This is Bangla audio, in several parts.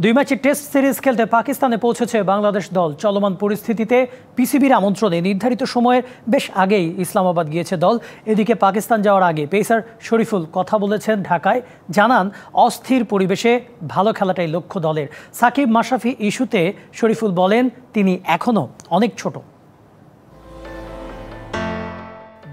দুই ম্যাচের টেস্ট সিরিজ খেলতে পাকিস্তানে পৌঁছেছে বাংলাদেশ দল। চলমান পরিস্থিতিতে পিসিবির আমন্ত্রণে নির্ধারিত সময়ের বেশ আগেই ইসলামাবাদ গিয়েছে দল। এদিকে পাকিস্তান যাওয়ার আগে পেসার শরীফুল কথা বলেছেন ঢাকায়, জানান অস্থির পরিবেশে ভালো খেলাটাই লক্ষ্য দলের। সাকিব মাশরাফি ইস্যুতে শরীফুল বলেন তিনি এখনও অনেক ছোট।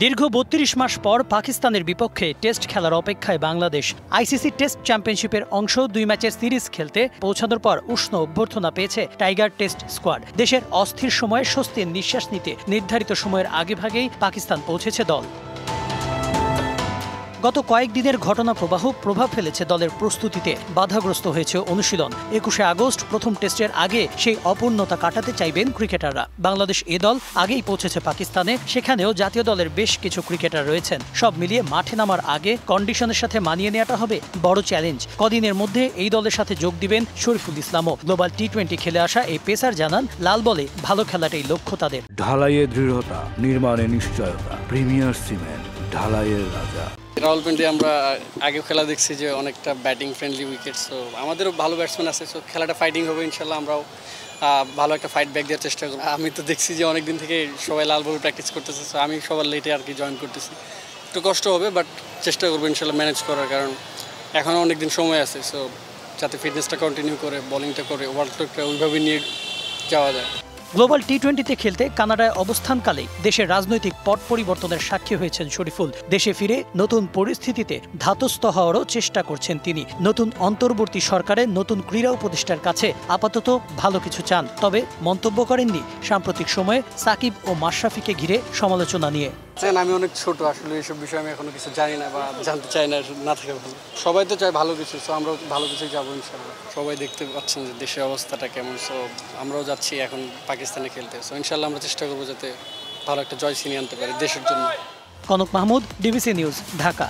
দীর্ঘ ৩২ মাস পর পাকিস্তানের বিপক্ষে টেস্ট খেলার অপেক্ষায় বাংলাদেশ। আইসিসি টেস্ট চ্যাম্পিয়নশিপের অংশ ২ ম্যাচের সিরিজ খেলতে পৌঁছানোর পর উষ্ণ অভ্যর্থনা পেয়েছে টাইগার টেস্ট স্কোয়াড। দেশের অস্থির সময়ে স্বস্তির নিঃশ্বাস নিতে নির্ধারিত সময়ের আগেভাগেই পাকিস্তান পৌঁছেছে দল। গত কয়েকদিনের ঘটনা প্রভাব ফেলেছে দলের প্রস্তুতিতে। বাধাগ্রস্ত হয়েছে অনুশীলন। ২১শে আগস্ট প্রথম টেস্টের আগে সেই অপূর্ণতা কাটাতে চাইবেন ক্রিকেটাররা। বাংলাদেশ এ দল আগেই পৌঁছেছে পাকিস্তানে, সেখানেও জাতীয় দলের বেশ কিছু ক্রিকেটার রয়েছেন। সব মিলিয়ে মাঠে নামার আগে কন্ডিশনের সাথে মানিয়ে নেওয়াটা হবে বড় চ্যালেঞ্জ। কদিনের মধ্যে এই দলের সাথে যোগ দিবেন শরীফুল ইসলামও। গ্লোবাল টি-20 খেলে আসা এই পেসার জানান লাল বলে ভালো খেলাটাই লক্ষ্য তাদের। ঢালাইয়ে দৃঢ়তা, নির্মাণে নিশ্চয়তা, প্রিমিয়ার সিমেন্ট, ঢালাইয়ের রাজা। রাওয়ালপিন্ডি আমরা আগে খেলা দেখছি যে অনেকটা ব্যাটিং ফ্রেন্ডলি উইকেট, সো আমাদেরও ভালো ব্যাটসম্যান আছে, সো খেলাটা ফাইটিং হবে ইনশাল্লাহ। আমরাও ভালো একটা ফাইট ব্যাক দেওয়ার চেষ্টা করব। আমি তো দেখছি যে অনেকদিন থেকে সবাই লাল বল প্র্যাকটিস করতেছে, সো আমি সবার লেটে আর কি জয়েন করতেছি। একটু কষ্ট হবে, বাট চেষ্টা করবো ইনশাল্লাহ ম্যানেজ করার, কারণ এখনও অনেক দিন সময় আছে, সো যাতে ফিটনেসটা কন্টিনিউ করে বোলিংটা করে ওয়ার্ল্ড কাপটা ওইভাবে নিয়ে যাওয়া যায়। গ্লোবাল টি-20তে খেলতে কানাডায় অবস্থানকালে দেশের রাজনৈতিক পট পরিবর্তনের সাক্ষী হয়েছেন শরীফুল। দেশে ফিরে নতুন পরিস্থিতিতে ধাতস্থ হওয়ারও চেষ্টা করছেন তিনি। নতুন অন্তর্বর্তী সরকারের নতুন ক্রীড়া উপদেষ্টার কাছে আপাতত ভালো কিছু চান, তবে মন্তব্য করেননি সাম্প্রতিক সময়ে সাকিব ও মাশরাফিকে ঘিরে সমালোচনা নিয়ে। আমি অনেক ছোট, আসলে এইসব বিষয়ে আমি এখনো কিছু জানি না বা জানতে চাই না, না থাকে ভালো। সবাই তো চায় ভালো কিছু, সো আমরাও ভালো কিছুই যাবো ইনশাল্লাহ। সবাই দেখতে পাচ্ছেন যে দেশের অবস্থাটা কেমন, সো আমরাও যাচ্ছি এখন পাকিস্তানে খেলতে, সো ইনশাল্লাহ আমরা চেষ্টা করবো যাতে ভালো একটা জয় ছিনিয়ে আনতে পারি দেশের জন্য। Kanak Mahmud, DBC news, Dhaka.